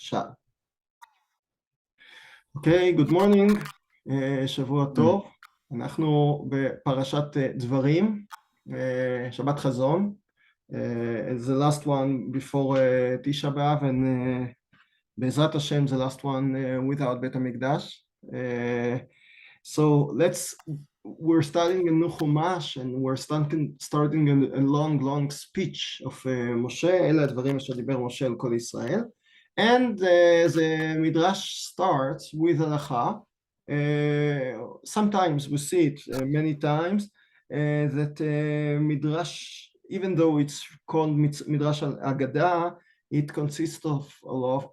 בבקשה. אוקיי, good morning, שבוע טוב. אנחנו בפרשת דברים, שבת חזון. The last one before תשעה באב, and בעזרת השם, the last one without בית המקדש. So we're starting a new chumash, and we're starting a long speech of Moshe. אלה הדברים אשר דיבר משה אל כל ישראל. And the midrash starts with halacha. Sometimes we see it many times that midrash, even though it's called midrash al-Agadah, it consists of a lot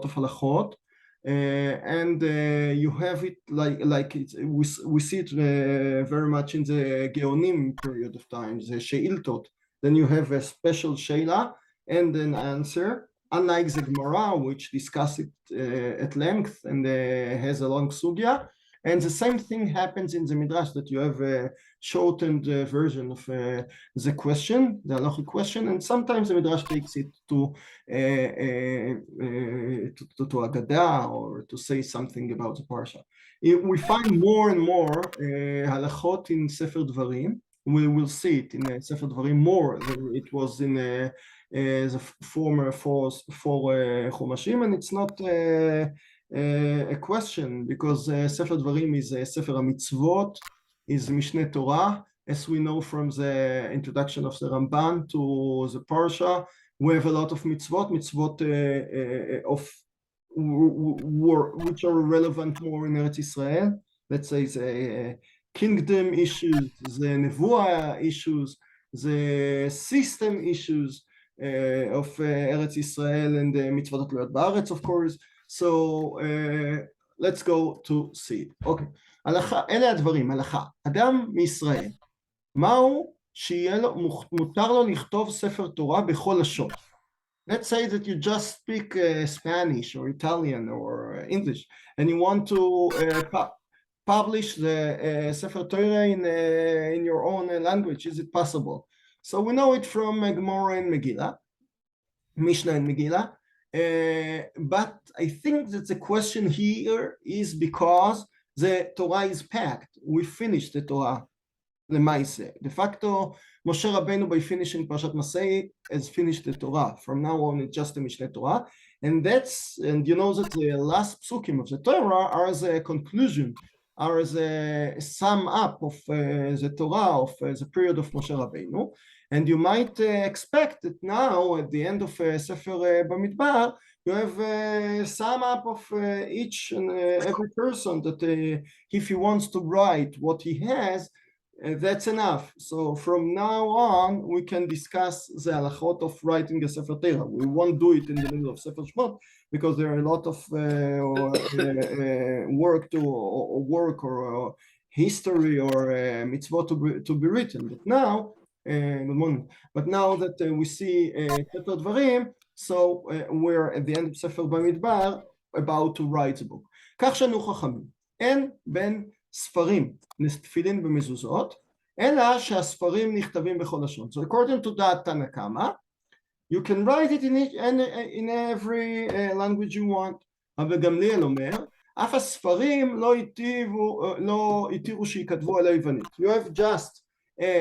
of halachot, and you have it like we see it very much in the Geonim period of time, the sheiltot. Then you have a special sheila and an answer. Unlike the Gemara, which discuss it at length and has a long sugya, and the same thing happens in the midrash, that you have a shortened version of the question, the halachic question, and sometimes the midrash takes it to Agadah or to say something about the parsha. We find more and more halachot in Sefer Devarim. We will see it in Sefer Devarim more than it was in the former four chumashim, and it's not a question, because Sefer Devarim is Sefer HaMitzvot, is Mishneh Torah, as we know from the introduction of the Ramban to the Parsha. We have a lot of mitzvot which are relevant more in Eretz Israel. Let's say the kingdom issues, the nevuah issues, the system issues of Eretz Israel and the mitzvot התלויות בארץ, of course. So let's go to see it. Okay. הלכה, אלה הדברים, הלכה. אדם מישראל, מהו שיהיה לו, מותר לו לכתוב ספר תורה בכל לשון? Let's say that you just speak Spanish or Italian or English, and you want to publish the Sefer Torah in your own language. Is it possible? So we know it from Gemara and Megillah, Mishnah and Megillah, but I think that the question here is because the Torah is packed. We finished the Torah, Lemaise. De facto, Moshe Rabbeinu, by finishing Parshat Masei, has finished the Torah. From now on, it's just the Mishneh Torah, and you know that the last psukim of the Torah are the conclusion, are the sum up of the Torah of the period of Moshe Rabbeinu. And you might expect that now, at the end of Sefer Bamidbar, you have a sum up of each and every person that if he wants to write what he has, that's enough. So from now on, we can discuss the halachot of writing a Sefer Torah. We won't do it in the middle of Sefer Shmot, because there are a lot of work or history or mitzvot to be written. But now, good morning. But now that we see Sefer Devarim, so we're at the end of Sefer Bamidbar about to write the book. כך שנו חכמים, אין בין ספרים לתפילין במזוזות, אלא שהספרים נכתבים בכל לשון. So according to that Tana Kama, you can write it in every language you want. אבל גמליאל אומר, אף הספרים לא התירו שיכתבו על היוונית. You have just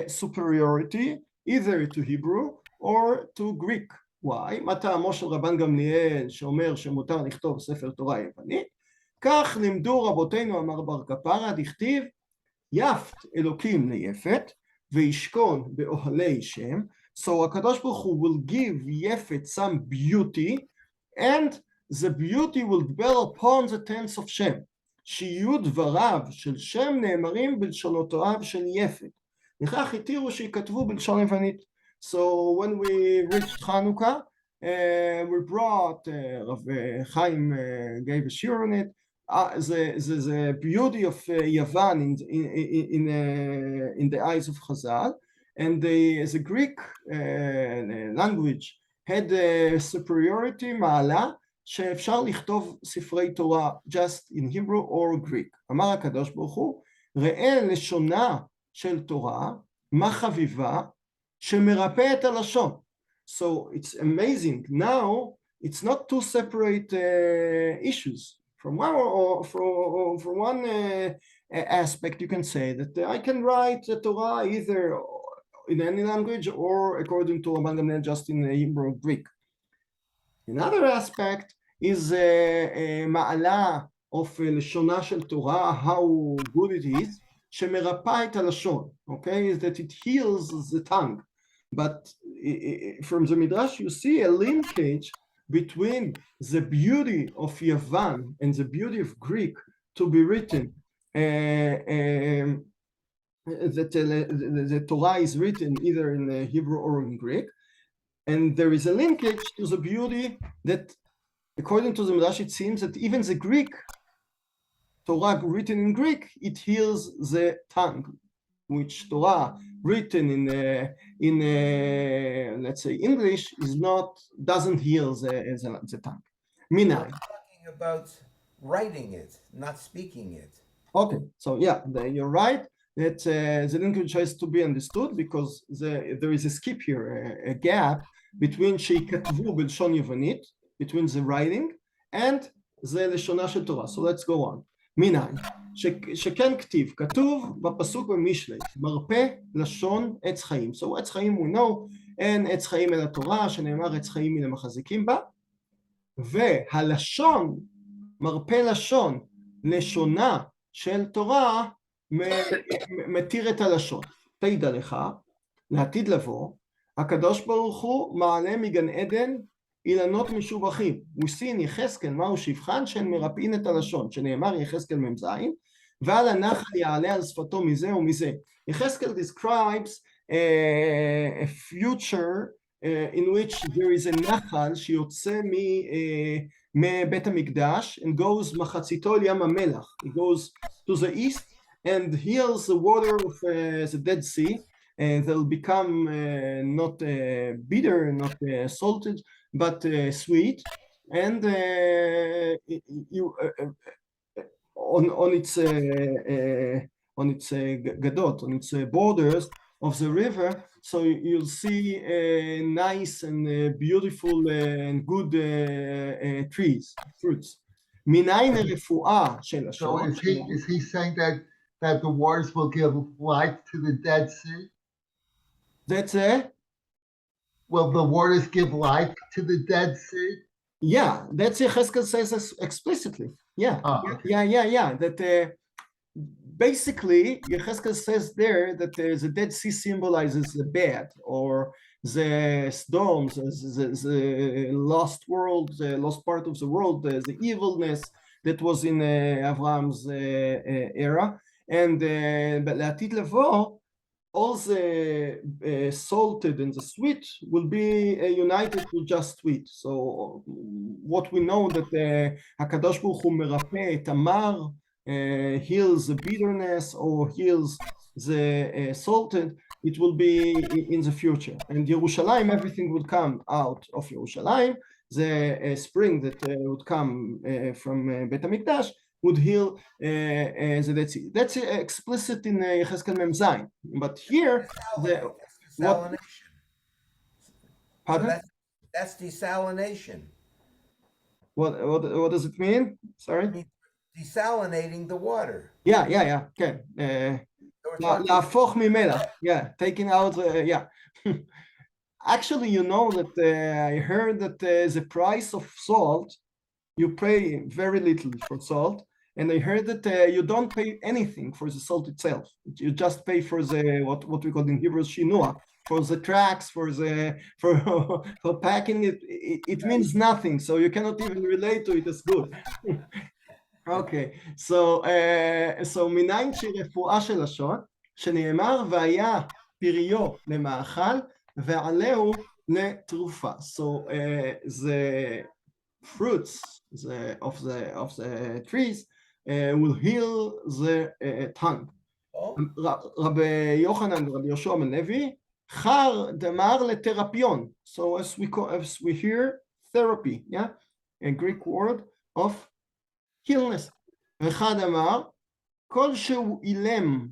superiority either to Hebrew or to Greek. Why? מה טעמו של רבן גמליאל שאומר שמותר לכתוב ספר תורה יוונית? כך לימדו רבותינו, אמר בר כפרה, דכתיב יפת אלוקים ליפת וישכון באוהלי שם. So הקדוש ברוך הוא will give יפת some beauty, and the beauty will dwell upon the tents of שם. שיהיו דבריו של שם נאמרים בלשונותיו של יפת. לכך התירו שיכתבו בלשון יוונית. So when we reached Hanukkah, we brought Rav Chaim gave a shiur on it. The beauty of Yavan in the eyes of Chazal, and the Greek language had superiority, מעלה, שאפשר לכתוב ספרי תורה just in Hebrew or Greek. אמר הקדוש ברוך הוא, ראה לשונה של תורה, מה חביבה, שמרפא את הלשון. So it's amazing. Now it's not two separate issues. From one aspect, you can say that I can write the Torah either in any language or according to Rabban Gamliel just in Hebrew or Greek. Another aspect is מעלה of לשונה של תורה, how good it is, שמרפא את הלשון, okay, is that it heals the tongue. But from the Midrash you see a linkage between the beauty of Yavan and the beauty of Greek to be written, that the Torah is written either in Hebrew or in Greek, and there is a linkage to the beauty that, according to the Midrash, it seems that even the Greek Torah written in Greek, it heals the tongue, which Torah written in let's say English doesn't heal the tongue. Minai. We're talking about writing it, not speaking it. Okay, so yeah, you're right that the linkage has to be understood because there is a skip here, a gap between שייכתבו בלשון יוונית, between the writing and the לשונה של תורה. So let's go on. מניין, שכן כתיב, כתוב בפסוק במשלי, מרפא לשון עץ חיים. So עץ חיים we know, אין עץ חיים אל התורה, שנאמר עץ חיים מן המחזיקים בה, והלשון, מרפא לשון, לשונה של תורה, מתיר את הלשון. תדע לך, לעתיד לבוא, הקדוש ברוך הוא מעלה מגן עדן אילנות משובחים. We see in יחזקאל מהו שבחן שהן מרפאים את הלשון, שנאמר יחזקאל מ"ז, ועל הנחל יעלה על שפתו מזה ומזה. יחזקאל describes a future in which there is a נחל שיוצא מבית המקדש and goes מחציתו אל ים המלח. It goes to the east and heals the water of the Dead Sea, and they'll become not bitter, not salted, but sweet, and on its gadot, on its borders of the river, so you'll see nice and beautiful and good trees, fruits. מניין הרפואה של השור. So is he saying that the waters will give life to the Dead Sea? That's it. Will the waters give life to the Dead Sea? Yeah, that's Yechezkel says explicitly. Yeah, okay. yeah. That basically Yechezkel says there that the Dead Sea symbolizes the bad, or the storms, the lost world, the lost part of the world, the evilness that was in Avram's era, and but לעתיד לבוא, all the salted and the sweet will be united to just sweet. So what we know that HaKadosh Baruch Hu merapeh et amar, heals the bitterness or heals the salted, it will be in the future. And Yerushalayim, everything would come out of Yerushalayim. The spring that would come from Beit HaMikdash would heal the Dead Sea. That's explicit in Yechezkel Mem Zayin. But here, desalination. Pardon? So that's desalination. What does it mean? Sorry? Desalinating the water. Yeah. Okay. להפוך ממלח. Yeah, taking out, yeah. Actually, you know that I heard that the price of salt, you pay very little for salt, and I heard that you don't pay anything for the salt itself. You just pay for the what we call in Hebrew shinua, for the tracks, for packing it. It means nothing, so you cannot even relate to it as good. Okay, so מניין שרפואה של לשון, שנאמר והיה פריו למאכל ועלהו לתרופה. So the fruits of the trees will heal the tongue. רבי יוחנן ורבי יהושע בן לוי, חר דמר לתרפיון. So as we hear therapy, yeah, a Greek word of healness. ואחד אמר, כל שהוא אילם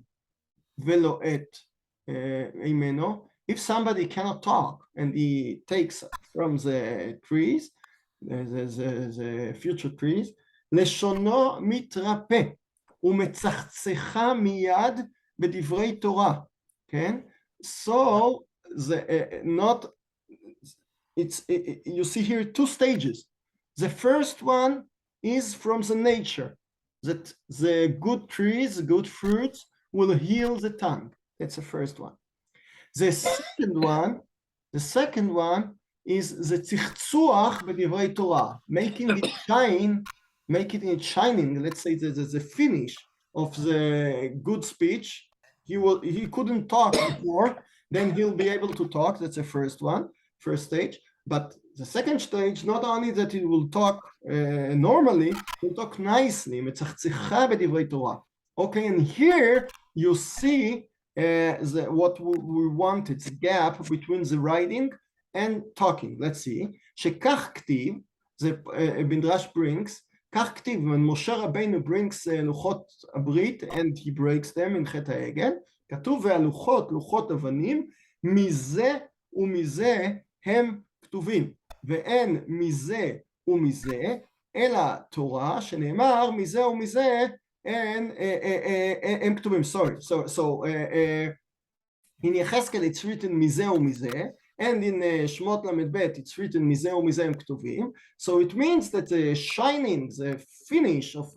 ולועט ממנו, if somebody cannot talk and he takes from the trees the future trees, לשונו מתרפא ומצחצחה מיד בדברי תורה, כן? So, not, you see here two stages. The first one is from the nature, that the good trees, good fruits will heal the tongue. That's the first one. The second one is the tzictzuach b'divrei Torah, making it shining. Let's say the finish of the good speech. He couldn't talk before, then he'll be able to talk. That's the first stage. But the second stage, not only that he will talk normally, he'll talk nicely. מצחצחה בדברי תורה. Okay, and here you see what we want, it's a gap between the writing and talking. Let's see. שכך כתיב, the Bindrash brings, כך כתיב, when Moshe Rabbeinu brings לוחות הברית and he breaks them in חטא העגל, כתוב והלוחות, לוחות אבנים, מזה ומזה הם כתובים, ואין מזה ומזה, אלא תורה שנאמר מזה ומזה הם כתובים. Sorry, so in יחזקאל it's written מזה ומזה, and in שמות ל"ב it's written מזה ומזה הם כתובים. So it means that the shining, the finish of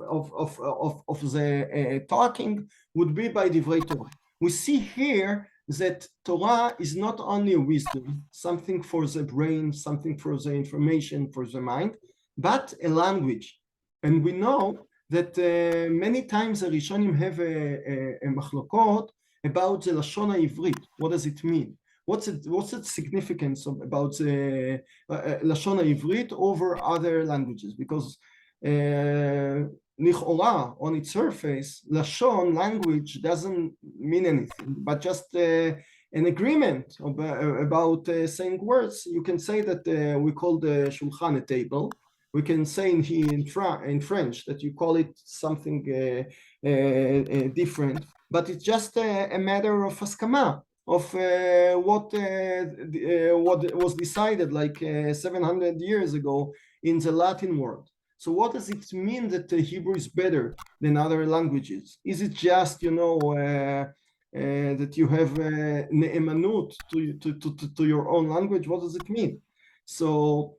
the talking would be by דברי תורה. We see here that Torah is not only a wisdom, something for the brain, something for the information, for the mind, but a language. And we know that many times the Rishonim have a machlokot about the Lashon HaIvrit. What does it mean? What's the significance about the Lashon HaIvrit over other languages? Because לכאורה, on its surface, Lashon, language, doesn't mean anything, but just an agreement about saying words. You can say that we call the Shulchan a table. We can say in French that you call it something different, but it's just a matter of haskama, of what was decided like 700 years ago in the Latin world. So what does it mean that Hebrew is better than other languages? Is it just, that you have ne'emanut to your own language? What does it mean? So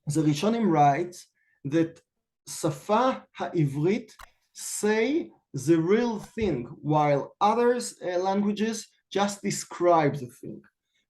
the Rishonim writes that Safa ha'ivrit say the real thing, while others languages just describe the thing.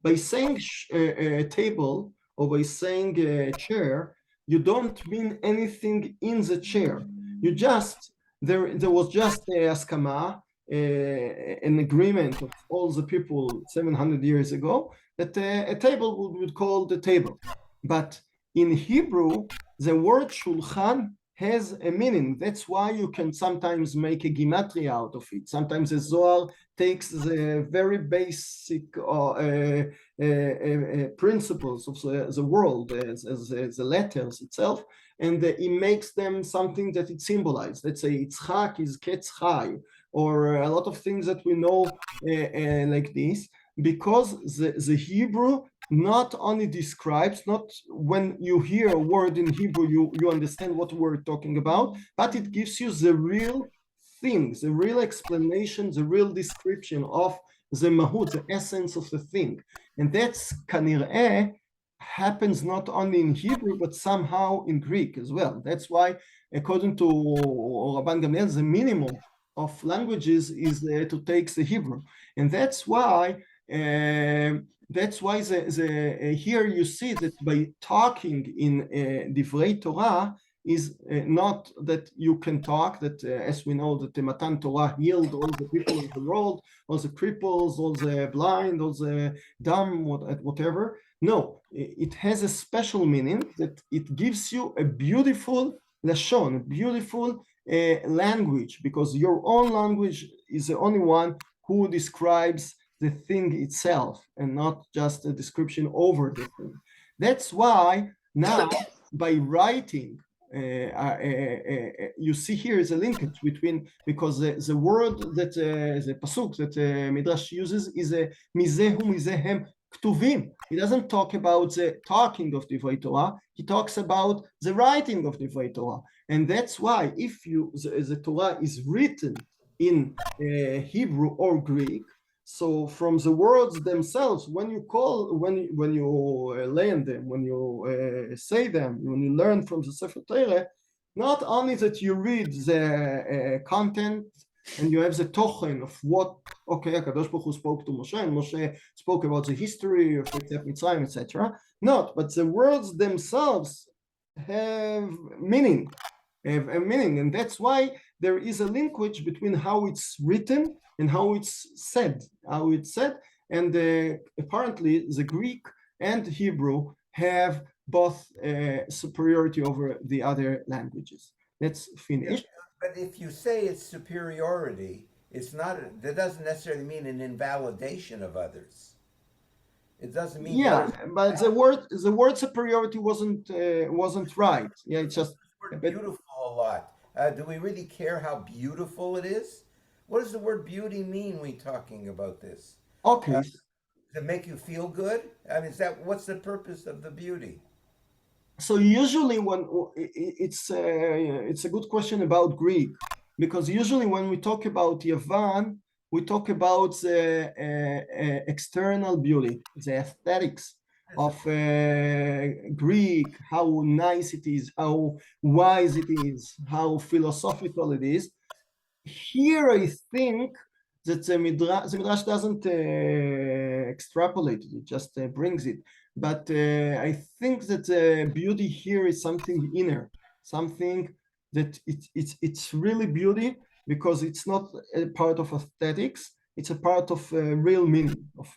By saying a table or by saying a chair, you don't mean anything in the chair. You just, there was just a haskama, an agreement of all the people 700 years ago that a table would call the table. But in Hebrew, the word shulchan has a meaning. That's why you can sometimes make a gematria out of it. Sometimes the Zohar takes the very basic principles of the world as the letters itself, and he makes them something that it symbolizes. Let's say Yitzchak is Ketz Chai, or a lot of things that we know like this, because the Hebrew not only describes, not when you hear a word in Hebrew, you understand what we're talking about, but it gives you the real things, the real explanation, the real description of the mahut, the essence of the thing. And that's kanir'eh happens not only in Hebrew, but somehow in Greek as well. That's why, according to Rabban Gamliel, the minimum of languages is to take the Hebrew. And that's why here you see that by talking in Divrei Torah is not that you can talk, that as we know that the Matan Torah healed all the people in the world, all the cripples, all the blind, all the dumb, whatever. No, it has a special meaning that it gives you a beautiful lashon, a beautiful language, because your own language is the only one who describes the thing itself and not just a description over the thing. That's why now by writing, you see here is a linkage between, because the word that the pasuk that Midrash uses is a mizehu mizehem ktuvim. He doesn't talk about the talking of Divrei Torah. He talks about the writing of Divrei Torah. And that's why if the Torah is written in Hebrew or Greek, so from the words themselves, when you learn them, when you say them, when you learn from the Sefer Torah, not only that you read the content and you have the tochen of what, okay, HaKadosh Baruch Hu spoke to Moshe, and Moshe spoke about the history of Mitzrayim, etc. Not, but the words themselves have meaning, have a meaning, and that's why there is a linkage between how it's written and how it's said, and apparently the Greek and Hebrew have both superiority over the other languages. Let's finish. But if you say it's superiority, it's not. That doesn't necessarily mean an invalidation of others. It doesn't mean. Yeah, but the word superiority wasn't right. Yeah, it's just beautiful a lot. Do we really care how beautiful it is? What does the word beauty mean when talking about this? Okay. Does it make you feel good? I mean, what's the purpose of the beauty? So usually when it's a good question about Greek, because usually when we talk about Yavan, we talk about the external beauty, the aesthetics of Greek, how nice it is, how wise it is, how philosophical it is. Here I think that the Midrash doesn't extrapolate it, it just brings it. But I think that beauty here is something inner, something that it's really beauty because it's not a part of aesthetics, it's a part of real meaning, of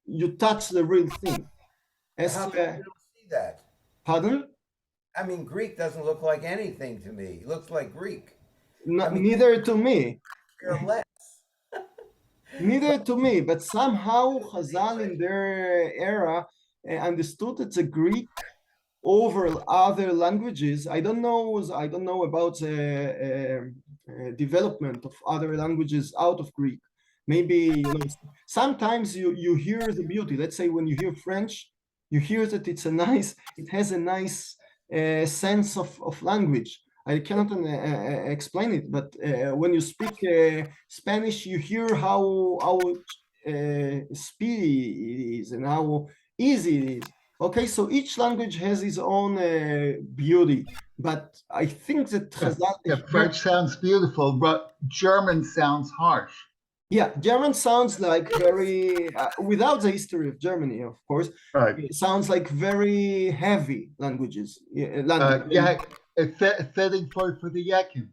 you touch the real thing. How come you don't see that? Pardon? I mean, Greek doesn't look like anything to me. It looks like Greek. Neither to me. Less. Neither to me, but somehow Chazal in their era understood that the Greek over other languages. I don't know about the development of other languages out of Greek. Maybe sometimes you hear the beauty. Let's say when you hear French, you hear that it has a nice sense of language. I cannot explain it, but when you speak Spanish, you hear how speedy it is and how easy it is. Okay, so each language has its own beauty, but I think that Chazal... French sounds beautiful, but German sounds harsh. Yeah, German sounds like very, without the history of Germany, of course, right. It sounds like very heavy languages. It's fitting for the Yakin.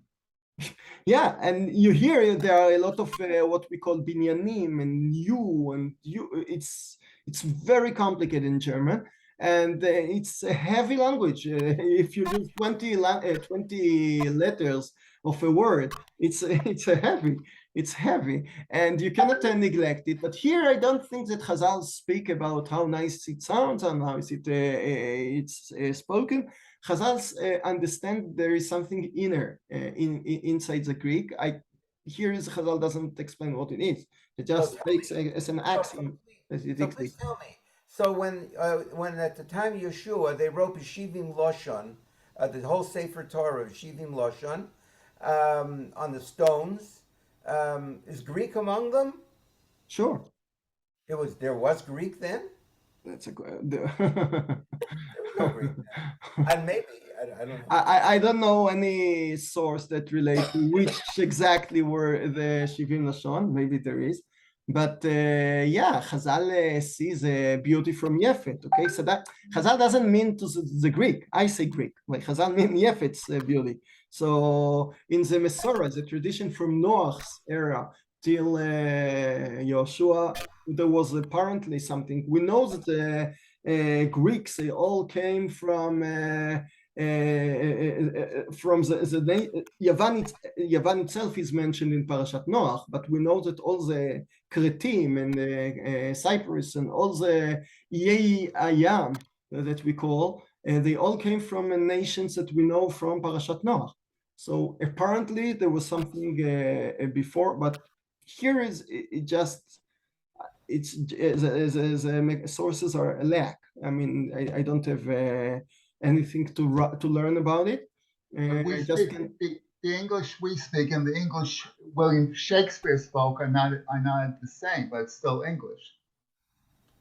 Yeah, and you hear there are a lot of what we call binyanim and you. It's very complicated in German, and it's a heavy language. If you use 20 letters of a word, it's heavy, and you cannot neglect it. But here, I don't think that Chazal speak about how nice it sounds and how it's spoken. Chazal understand there is something inner inside the Greek. Here is Chazal doesn't explain what it is. It just takes as an axiom. So please tell me. So when at the time of Yeshua they wrote Shivim Lashon, the whole Sefer Torah of Shivim Lashon on the stones, is Greek among them? Sure. There was Greek then? That's a There was no Greek then. And maybe I don't know. I don't know any source that relates to which exactly were the Shivim Lashon. Maybe there is. But yeah, Chazal sees beauty from Yefet. Okay, so that Chazal doesn't mean to the Greek. I say Greek. Like Chazal mean Yefet's beauty. So in the Mesorah, the tradition from Noah's era till Yoshua, there was apparently something. We know that the Greeks, they all came from Yavan itself is mentioned in Parashat Noach, but we know that all the Cretim and Cyprus and all the Yei Ayam that we call, they all came from nations that we know from Parashat Noach. So apparently there was something before, but here is it just the sources are a lack. I mean, I don't have anything to learn about it. We I just speak can. the English we speak and the English William Shakespeare spoke are not the same, but it's still English.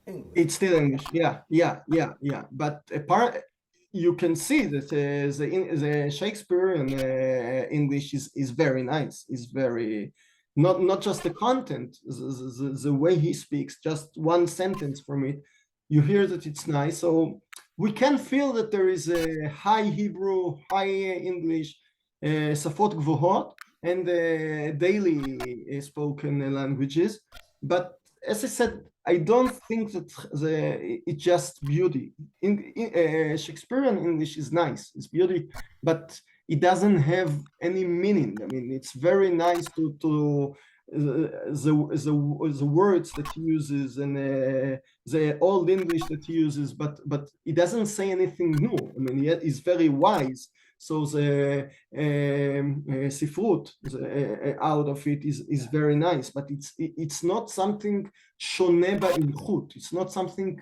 English. It's still English, yeah. But apart, you can see that the Shakespearean English is very nice. Is very not just the content, the way he speaks. Just one sentence from it, you hear that it's nice. So we can feel that there is a high Hebrew, high English, שפות גבוהות, and daily spoken languages. But as I said, I don't think that it's just beauty. Shakespearean English is nice, it's beauty, but it doesn't have any meaning. I mean, it's very nice to the words that he uses and the old English that he uses, but it doesn't say anything new. I mean, yet he's very wise. So the sifrut out of it is very nice, but it's not something shone ba'ilchut. It's not something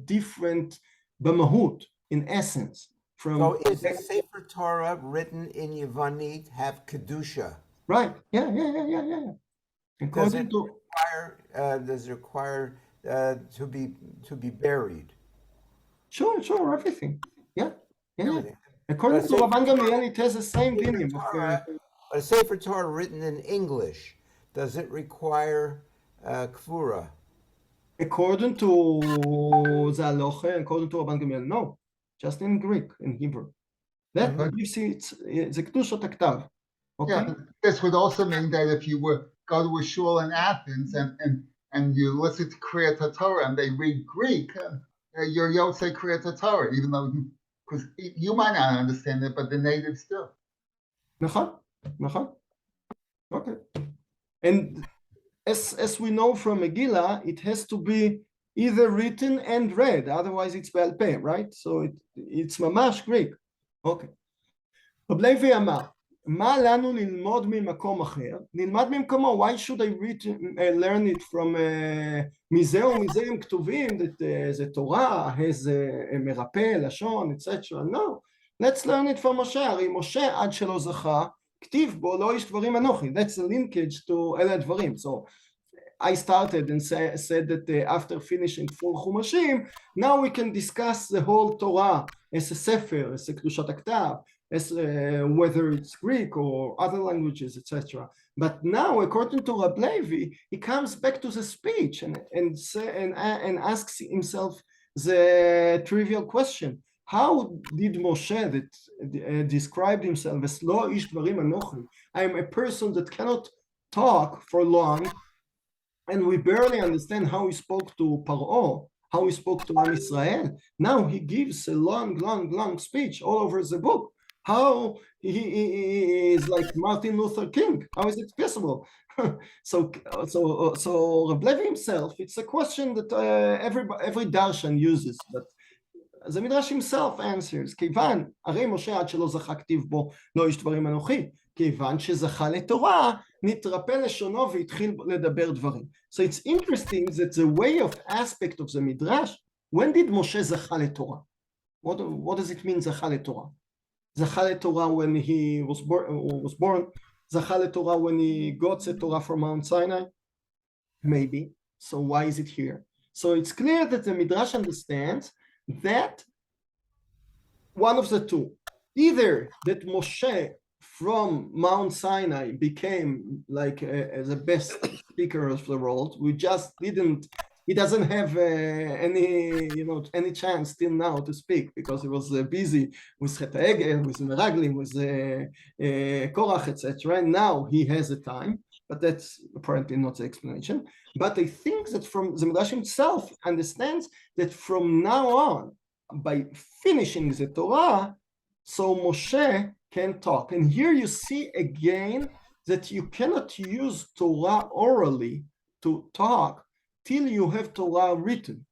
different b'mahut, in essence. So is the Sefer Torah written in Yevonit have kedusha? Right? Yeah. Does it require to be buried? Sure, everything. Yeah. Everything. According to Rabban Gamliel, it has the same dinim. A Sefer Torah written in English, does it require kfura? According to the halacha, according to Rabban Gamliel, no, just in Greek, in Hebrew. That you see, it's the kedushat haktav. Okay. Yeah, this would also mean that if you go to a shul in Athens and you listen to Kriyat Torah and they read Greek, you're Yotzei Kriyat Torah, even though because you might not understand it, but the natives do. נכון. Okay. And as we know from Megillah, it has to be either written and read, otherwise it's בעל פה, right? So it's ממש Greek. Okay. רב לוי אמר, מה לנו ללמוד ממקום אחר? נלמד ממקומו. Why should I learn it from מזה ומזה הם כתובים, זה תורה, זה מרפא, לשון, etc. No, let's learn it from משה. הרי משה עד שלא זכה, כתיב בו לא איש דברים אנוכי. That's a linkage to אלה הדברים. So I started and said that after finishing 4 חומשים, now we can discuss the whole Torah as a sefer, as a קדושת הכתב, as whether it's Greek or other languages, etc. But now, according to Rab Levi, he comes back to the speech and asks himself the trivial question: how did Moshe, that described himself as Lo ish dvarim anochi, I am a person that cannot talk for long, and we barely understand how he spoke to Paro, how he spoke to Am Israel. Now he gives a long speech all over the book. How he is like Martin Luther King. How is it possible? so Reb Levi himself, it's a question that every darshan uses, but the Midrash himself answers, כיוון, הרי משה עד שלא זכה כתיב בו לא איש דברים אנוכי, כיוון שזכה לתורה, נתרפא לשונו והתחיל לדבר דברים. So it's interesting that the way of aspect of the Midrash, when did Moshe זכה לתורה? What does it mean זכה לתורה? זכה לתורה when he was born, זכה לתורה when he got the Torah from Mount Sinai, maybe. So why is it here? So it's clear that the Midrash understands that one of the two, either that Moshe from Mount Sinai became like the best speaker of the world, we just didn't, he doesn't have any chance till now to speak because he was busy with Chet HaEgel, with Meraglim, with Korach, etc. And now he has the time, but that's apparently not the explanation. But I think that from the Midrash himself understands that from now on, by finishing the Torah, so Moshe can talk. And here you see again that you cannot use Torah orally to talk till you have Torah written.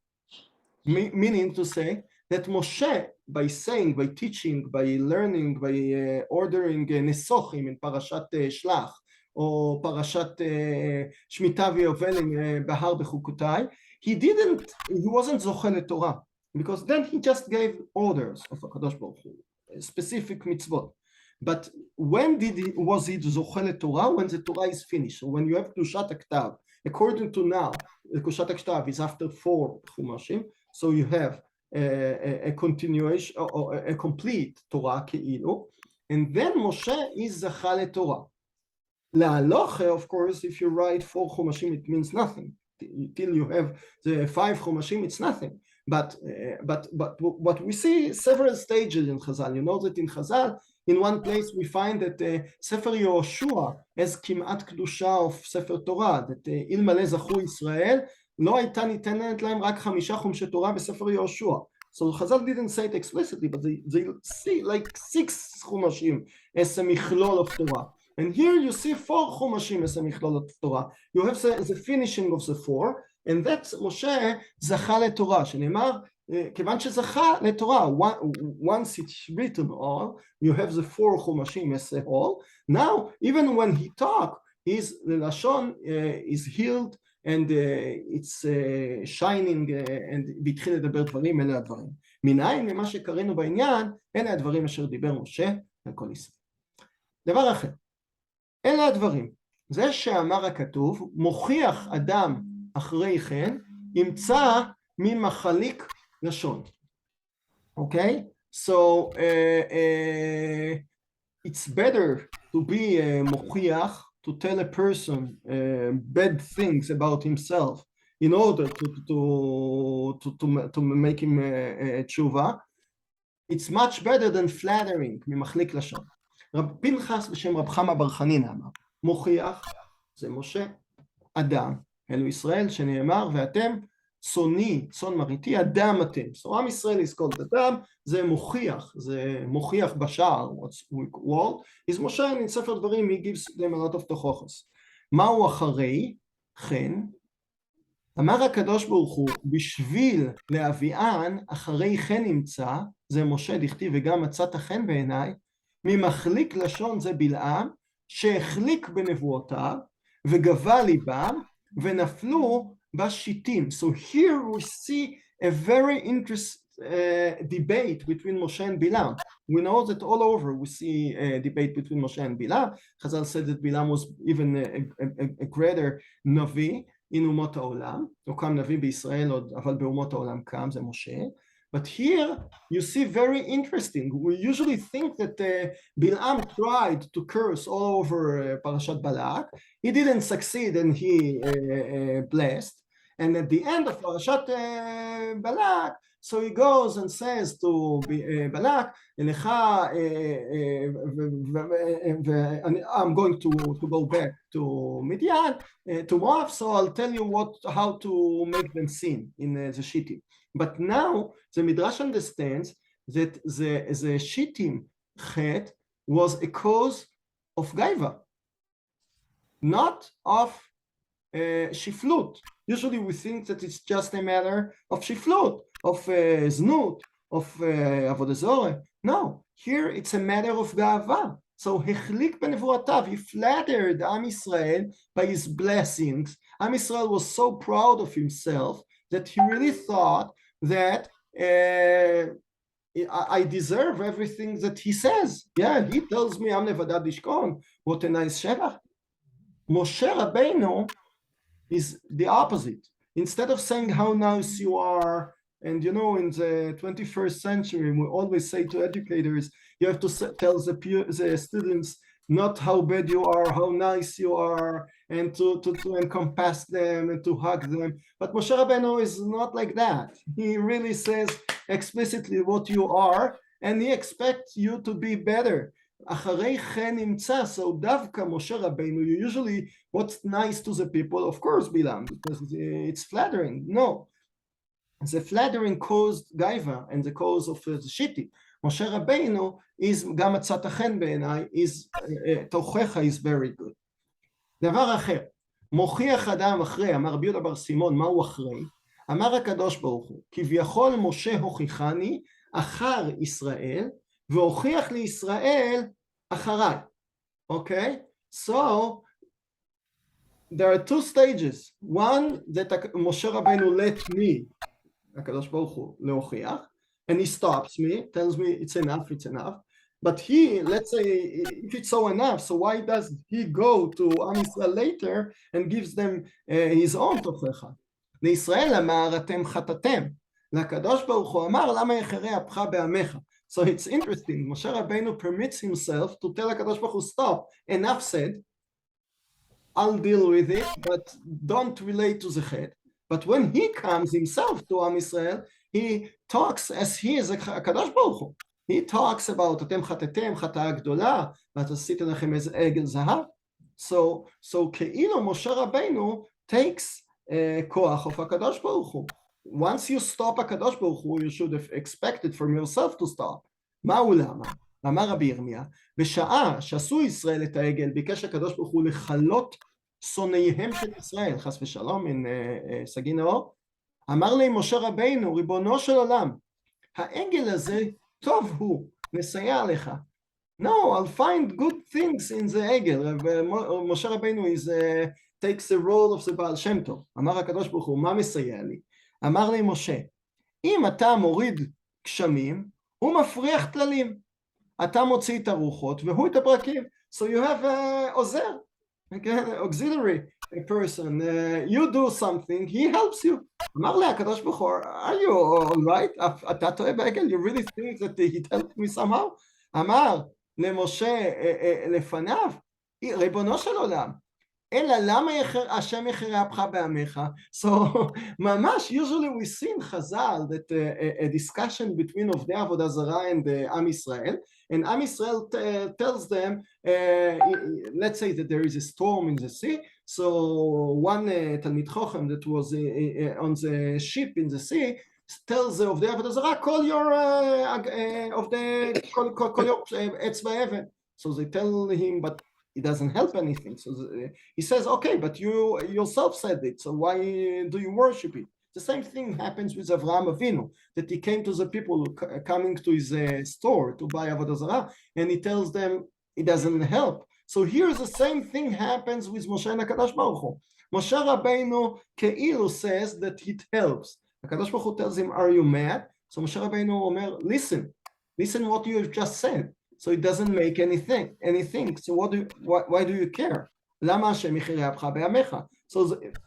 Meaning to say that Moshe, by saying, by teaching, by learning, by ordering Nesochim in Parashat Shlach, או פרשת שמיטה ויובל בהר בחוקותיי, he wasn't זוכה לתורה, because then he just gave orders of הקדוש ברוך הוא, specific מצוות. But when was he זוכה לתורה? When the Torah is finished. So when you have קדושת הכתב, according to now, קדושת הכתב is after 4 חומשים, so you have a continuation, or a complete Torah כאילו, and then Moshe is זכה לתורה. להלכה, of course, if you write 4 חומשים, it means nothing. Till you have the 5 חומשים, it's nothing. But what we see several stages in Chazal. You know that in Chazal, in one place we find that Sefer Yehoshua has כמעט קדושה of Sefer Torah, that אלמלא זכו ישראל, לא הייתה ניתנת להם רק 5 חומשי תורה בספר יהושע. So Chazal didn't say it explicitly, but they see like 6 חומשים as a מכלול of Torah. And here you see 4 חומשים as a מכלול of Torah. You have the finishing of the 4, and that's משה זכה לתורה, שנאמר, כיוון שזכה לתורה, once it's written all, you have the 4 חומשים as a whole. Now, even when he talk, his לשון is healed, and it's shining, and והתחיל לדבר דברים, אלה הדברים. מנין, ממה שקראנו בעניין, אלה הדברים אשר דיבר משה על כל ישראל. דבר אחר, אלה הדברים, זה שאמר הכתוב, מוכיח אדם אחרי כן, ימצא ממחליק לשון. אוקיי? So, it's better to be מוכיח, to tell a person bad things about himself in order to make him tshuva. It's much better than flattering, ממחליק לשון. רב פנחס בשם רב חמה בר חנינא אמר, מוכיח זה משה, אדם, אלו ישראל שנאמר, ואתם צוני, צאן מרעיתי, אדם אתם. So עם ישראל is called אדם, זה מוכיח בשער, what's word, is משה in ספר דברים, he gives them a lot of תוכחס. מהו אחרי? כן, אמר הקדוש ברוך הוא, בשביל להביאן, אחרי כן נמצא, זה משה דכתיב וגם מצאת חן בעיניי, ממחליק לשון זה בלעם, שהחליק בנבואותיו, וגבה ליבם, ונפלו בשיטים. So here we see a very interesting debate between Moshe and Bilam. We know that all over we see a debate between Moshe and Bilam. Chazal said that Bilam was even a greater נביא in אומות העולם. לא קם נביא בישראל, אבל באומות העולם קם, זה משה. But here you see very interesting. We usually think that Bilam tried to curse all over Parashat Balak. He didn't succeed and he blessed. And at the end of Parashat Balak, so he goes and says to Balak, I'm going to go back to Midian, to Moab, so I'll tell you how to make them sin in the Shittim. But now the Midrash understands that the Shittim chet was a cause of gaiva, not of shiflut. Usually we think that it's just a matter of shiflut, of znut, of avodah zorah. No, here it's a matter of ga'ava. So hechlik benevuratav, he flattered Am Yisrael by his blessings. Am Yisrael was so proud of himself that he really thought that I deserve everything that he says. Yeah, he tells me, Am nevadad lishkon, what a nice shevach. Moshe Rabbeinu is the opposite. Instead of saying how nice you are, and you know, in the 21st century, we always say to educators, you have to tell the students not how bad you are, how nice you are, and to encompass them and to hug them. But Moshe Rabbeinu is not like that. He really says explicitly what you are, and he expects you to be better. אחרי כן נמצא, so דווקא משה רבינו, usually what's nice to the people, of course Bilam, because it's flattering. No, the flattering caused gaiva and the cause of the shitty. משה רבינו is גם מצאת חן בעיניי, is תוכחה is very good. דבר אחר, מוכיח אדם אחרי, אמר רבי יהודה בר סימון, מהו אחרי? אמר הקדוש ברוך הוא, כביכול משה הוכיחני אחר ישראל, והוכיח לישראל אחריי. Okay? So there are two stages. One, that Moshe Rabbeinu let me, HaKadosh Baruch Hu, leochiach, and he stops me, tells me it's enough, it's enough. But he, let's say, if it's so enough, so why does he go to Am Yisrael later and gives them his own תוכחה? לישראל אמר אתם חטאתם, לקדוש ברוך הוא אמר למה יחרה אפך בעמך. So it's interesting, Moshe Rabbeinu permits himself to tell HaKadosh Baruch Hu, stop, enough said, I'll deal with it, but don't relate to the chet. But when he comes himself to Am Yisrael, he talks as he is a HaKadosh Baruch Hu. He talks about אתם חטאתם, חטאה גדולה, ועשיתי לכם איזה עגל זהב. So כאילו משה רבנו takes כוח of HaKadosh Baruch Hu. Once you stop HaKadosh Baruch Hu, you should have expected from yourself to stop. מהו למה? אמר רבי ירמיה, בשעה שעשו ישראל את העגל, ביקש הקדוש ברוך הוא לחלות שונאיהם של ישראל, חס ושלום, סגי נאור, אמר להם משה רבינו, ריבונו של עולם, העגל הזה טוב הוא, נסייע לך. No, I'll find good things in the עגל. משה רבינו takes the role of the בעל שם טוב. אמר הקדוש ברוך הוא, מה מסייע לי? אמר לי משה, אם אתה מוריד גשמים, הוא מפריח טללים. אתה מוציא את הרוחות והוא את הברקים. So you have עוזר, auxiliary person. You do something, he helps you. אמר לי הקדוש ברוך הוא, are you all right? אתה טועה בעגל? You really think that he helped me somehow? אמר למשה לפניו, ריבונו של עולם, אלא למה השם יחרה אפך בעמך? So ממש, usually we see in Chazal that a discussion between עובדי עבודה זרה and עם ישראל, and עם ישראל tells them, let's say that there is a storm in the sea, so one תלמיד חוכם that was on the ship in the sea, tells עובדי עבודה זרה, call your עץ ואבן. So they tell him, but it doesn't help anything. So he says, okay, but you yourself said it, so why do you worship it? The same thing happens with Avraham Avinu, that he came to the people coming to his store to buy Avodah Zarah, and he tells them it doesn't help. So here's the same thing happens with Moshe and HaKadosh Baruch Hu. Moshe Rabbeinu Keilu says that it helps. HaKadosh Baruch Hu tells him, are you mad? So Moshe Rabbeinu Omer, listen what you have just said. So it doesn't make anything. So why do you care? למה השם יחרה אפך בעמך? So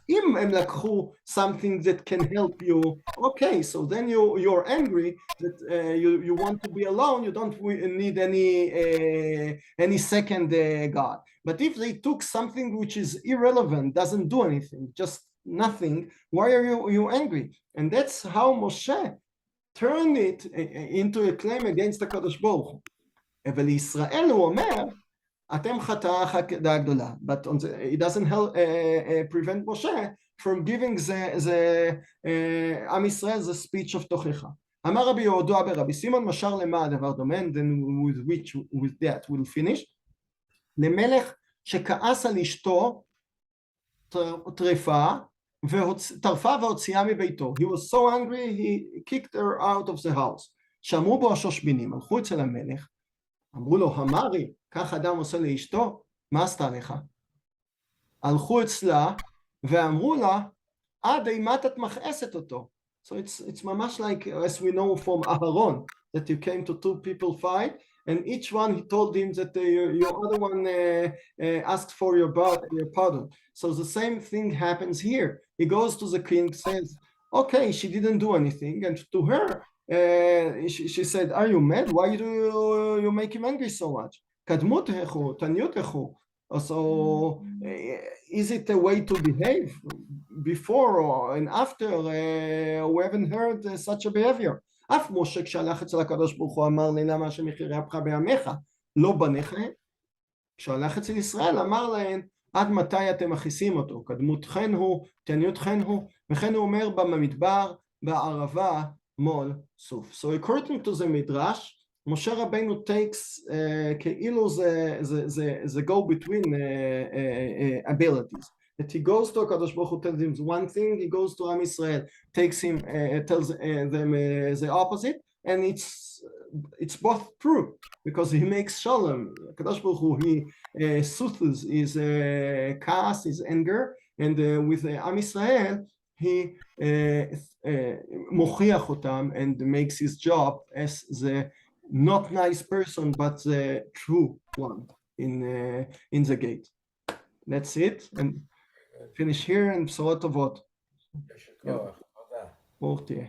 אם הם לקחו something that can help you, okay, so then you're angry that you want to be alone, you don't need any second God. But if they took something which is irrelevant, doesn't do anything, just nothing, why are you angry? And that's how Moshe turned it into a claim against the HaKadosh Baruch Hu. אבל לישראל הוא אומר, אתם חטאה חטאה גדולה, but it doesn't help, prevent Moshe from giving עם ישראל the speech of תוכחה. אמר רבי יהודה ברבי סימון, משל למה הדבר דומה, then with that we'll finish, למלך שכעס על אשתו טרפה והוציאה מביתו. He was so angry, he kicked her out of the house. שאמרו בו השושבינים, הלכו אצל המלך, אמרו לו, המרי, כך אדם עושה לאשתו, מה עשתה לך? הלכו אצלה ואמרו לה, עד אימת את מכעסת אותו. So it's ממש like, as we know from Aharon, that you came to two people fight, and each one he told him that your other one asked for your pardon. So the same thing happens here. He goes to the king, says, okay, she didn't do anything, and to her, she said, are you mad? Why do you make him angry so much? קדמותךו, תניותךו. So is it a way to behave before and after? We haven't heard such a behavior. אף משה כשהלך אצל הקדוש ברוך הוא אמר לי, למה השם יחרה אפך בעמך? לא בניך. כשהלך אצל ישראל אמר להם, עד מתי אתם מכעיסים אותו? קדמותכן הוא, תניותכן הוא, וכן הוא אומר במדבר, בערבה, מול סוף. So according to the Midrash, Moshe Rabbeinu takes כאילו the go between abilities. That he goes to HaKadosh Baruch Hu, tells him one thing, he goes to Am Yisrael, takes him, tells them the opposite, and it's it's both true, because he makes shalom. Kadosh Baruch Hu, he soothes his chaos, his anger, and with Am Yisrael, he mochiach otam and makes his job as the not nice person, but the true one in the gate. That's it, and finish here, and B'sorot Tovot. ברוך תהיה.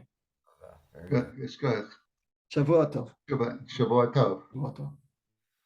Good. It's good. שבוע טוב. Shabbat Tov. שבוע טוב.